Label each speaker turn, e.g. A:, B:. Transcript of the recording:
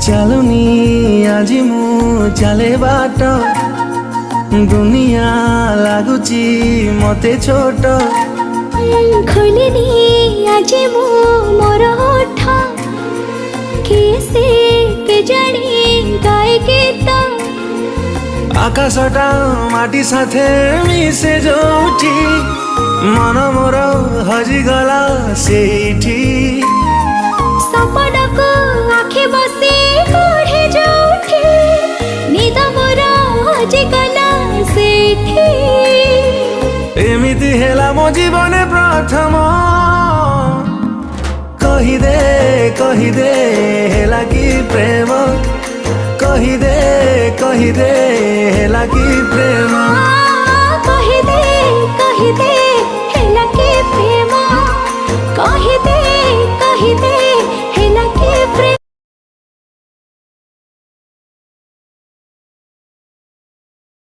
A: ଚାଲୁନି ଆଜି ମୁଁ ଚାଲେ ବାଟ ଦୁନିଆ ଲାଗୁଛି ମତେ ଛୋଟ
B: ଖୋଲିନି ଆଜି ମୁଁ ମୋର ଓଠ କିଏ କେଜାଣି ଗାଏ ଗୀତ
A: ଆକାଶଟା ମାଟି ସାଥେ ମିଶେ ଯୋଉଠି ମନ ମୋର ହଜିଗଲା ସେଇଠି
B: ସପନକୁ ଆଖି ବସି ପଢ଼େ ଯୋଉଠି ନିଦ ମୋର ହଜିଗଲା ସେଇଠି
A: ଏମିତି ହେଲା ମୋ ଜୀବନେ ପ୍ରଥମ କହିଦେ ହେଲା କି ପ୍ରେମ କହିଦେ ହେଲା କି ପ୍ରେମ।